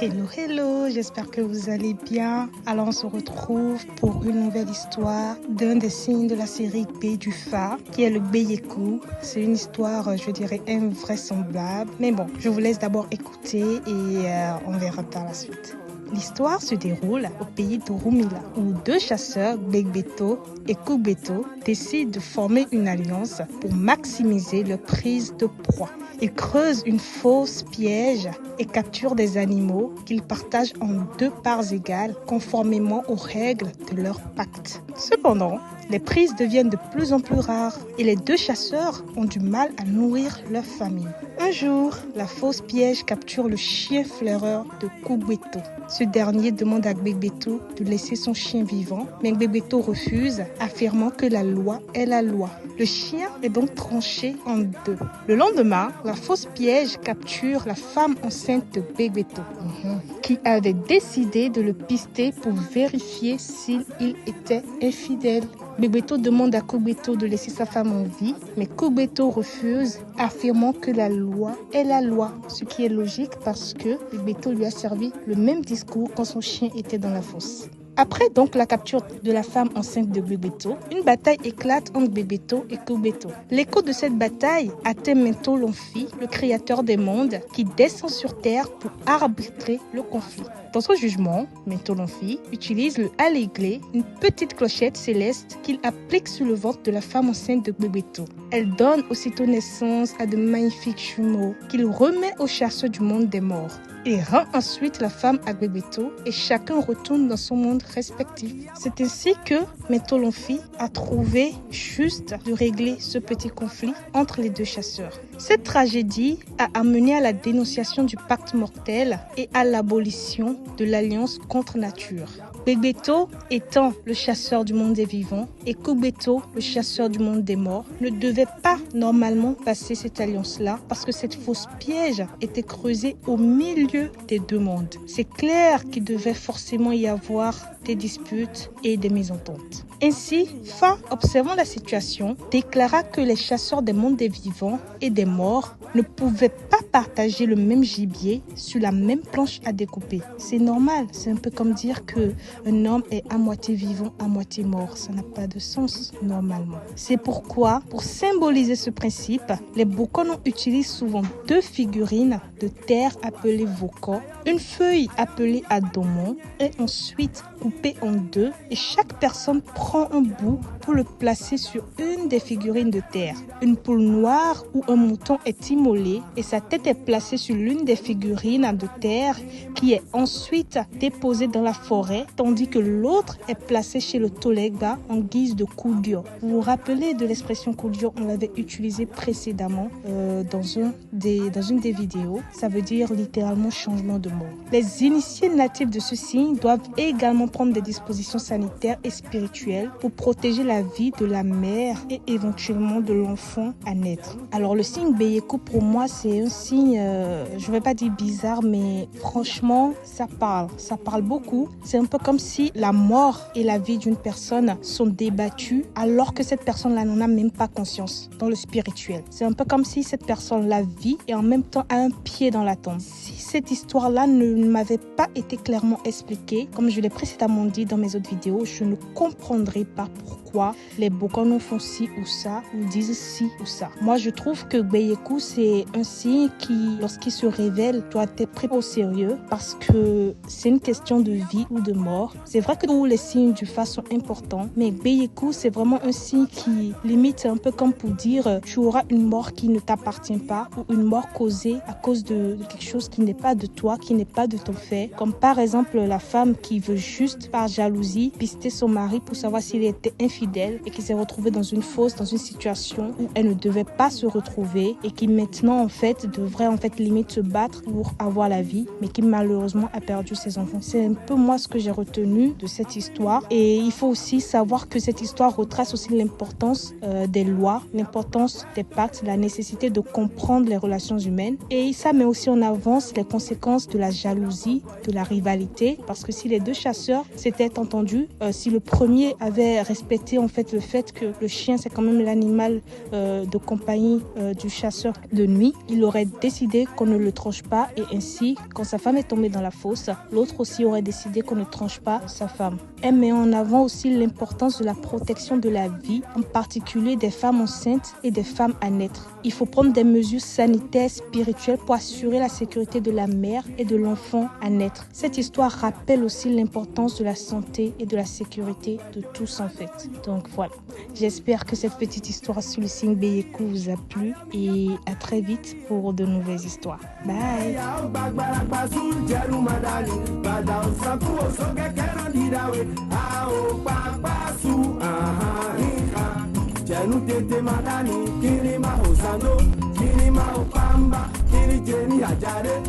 Hello, hello, j'espère que vous allez bien. Alors on se retrouve pour une nouvelle histoire d'un des signes de la série B du phare, qui est le Beyekou. C'est une histoire, je dirais, invraisemblable. Mais bon, je vous laisse d'abord écouter et on verra par la suite. L'histoire se déroule au pays de Rumila, où deux chasseurs, Begbeto et Kubeto, décident de former une alliance pour maximiser leur prise de proie. Ils creusent une fosse piège et capturent des animaux qu'ils partagent en 2 parts égales conformément aux règles de leur pacte. Cependant, les prises deviennent de plus en plus rares et les deux chasseurs ont du mal à nourrir leur famille. Un jour, la fosse piège capture le chien flaireur de Kubeto. Ce dernier demande à Begbeto de laisser son chien vivant, mais Begbeto refuse, affirmant que la loi est la loi. Le chien est donc tranché en 2. Le lendemain, la fosse piège capture la femme enceinte de Begbeto, qui avait décidé de le pister pour vérifier s'il était infidèle. Begbeto demande à Kubeto de laisser sa femme en vie, mais Kubeto refuse, affirmant que la loi est la loi, ce qui est logique parce que Begbeto lui a servi le même discours quand son chien était dans la fosse. Après donc la capture de la femme enceinte de Begbeto, une bataille éclate entre Begbeto et Kubeto. L'écho de cette bataille atteint Mentolonfi, le créateur des mondes, qui descend sur Terre pour arbitrer le conflit. Dans son jugement, Mentolonfi utilise le Aléglé, une petite clochette céleste qu'il applique sur le ventre de la femme enceinte de Begbeto. Elle donne aussitôt naissance à de magnifiques jumeaux qu'il remet aux chasseurs du monde des morts. Il rend ensuite la femme à Begbeto et chacun retourne dans son monde respectif. C'est ainsi que Mentolonfi a trouvé juste de régler ce petit conflit entre les deux chasseurs. Cette tragédie a amené à la dénonciation du pacte mortel et à l'abolition de l'alliance contre nature. Begbeto étant le chasseur du monde des vivants et Kubeto le chasseur du monde des morts ne devaient pas normalement passer cette alliance-là parce que cette fosse piège était creusée au milieu des deux mondes. C'est clair qu'il devait forcément y avoir des disputes et des mésententes. Ainsi, Fa, observant la situation, déclara que les chasseurs des mondes des vivants et des morts ne pouvaient pas partager le même gibier sur la même planche à découper. C'est normal, c'est un peu comme dire qu'un homme est à moitié vivant, à moitié mort. Ça n'a pas de sens normalement. C'est pourquoi, pour symboliser ce principe, les Bokono utilisent souvent 2 figurines de terre appelées Voko, une feuille appelée Adomon et ensuite coupée en 2 et chaque personne prend un bout pour le placer sur une des figurines de terre. Une poule noire ou un mouton est immolé et sa tête est placée sur l'une des figurines de terre qui est ensuite déposée dans la forêt tandis que l'autre est placée chez le Tolega en guise de Kugyo. Vous vous rappelez de l'expression Kugyo, on l'avait utilisée précédemment dans une des vidéos. Ça veut dire littéralement changement de mot. Les initiés natifs de ce signe doivent également prendre des dispositions sanitaires et spirituelles pour protéger la vie de la mère et éventuellement de l'enfant à naître. Alors le signe Beyekou pour moi c'est un signe, je ne vais pas dire bizarre, mais franchement ça parle beaucoup. C'est un peu comme si la mort et la vie d'une personne sont débattues alors que cette personne-là n'en a même pas conscience dans le spirituel. C'est un peu comme si cette personne-là vit et en même temps a un pied dans la tombe. Si cette histoire-là ne m'avait pas été clairement expliquée, comme je l'ai précédemment dit dans mes autres vidéos, je ne comprendrais pas pourquoi les Bokono font ci ou ça, ou disent ci ou ça. Moi, je trouve que Beyekou, c'est un signe qui, lorsqu'il se révèle, doit être pris au sérieux parce que c'est une question de vie ou de mort. C'est vrai que tous les signes du phare sont importants, mais Beyekou, c'est vraiment un signe qui limite un peu comme pour dire tu auras une mort qui ne t'appartient pas ou une mort causée à cause de quelque chose qui n'est pas de toi, qui n'est pas de ton fait. Comme par exemple la femme qui veut juste par jalousie pister son mari pour savoir s'il était infidèle et qui s'est retrouvée dans une fosse, dans une situation où elle ne devait pas se retrouver et qui maintenant en fait devrait en fait limite se battre pour avoir la vie, mais qui malheureusement a perdu ses enfants. C'est un peu moi ce que j'ai retenu de cette histoire. Et il faut aussi savoir que cette histoire retrace aussi l'importance des lois, l'importance des pactes, la nécessité de comprendre les relations humaines. Et ça met aussi en avance les conséquences de la jalousie, de la rivalité, parce que si les deux chasseurs s'étaient entendus, si le premier avait respecté en fait le fait que le chien c'est quand même l'animal de compagnie du chasseur de nuit, il aurait décidé qu'on ne le tranche pas et ainsi, quand sa femme est tombée dans la fosse, l'autre aussi aurait décidé qu'on ne tranche pas sa femme. Elle met en avant aussi l'importance de la protection de la vie, en particulier des femmes enceintes et des femmes à naître. Il faut prendre des mesures sanitaires, spirituelles pour assurer la sécurité de la mère et de l'enfant à naître. Cette histoire rappelle aussi l'importance de la santé et de la sécurité de tous en fait. Donc voilà, j'espère que cette petite histoire sur le signe Beyekou vous a plu et à très vite pour de nouvelles histoires. Bye. Jenu tete madani, kiri mahosano, kiri mahopamba, kiri jeni ajare.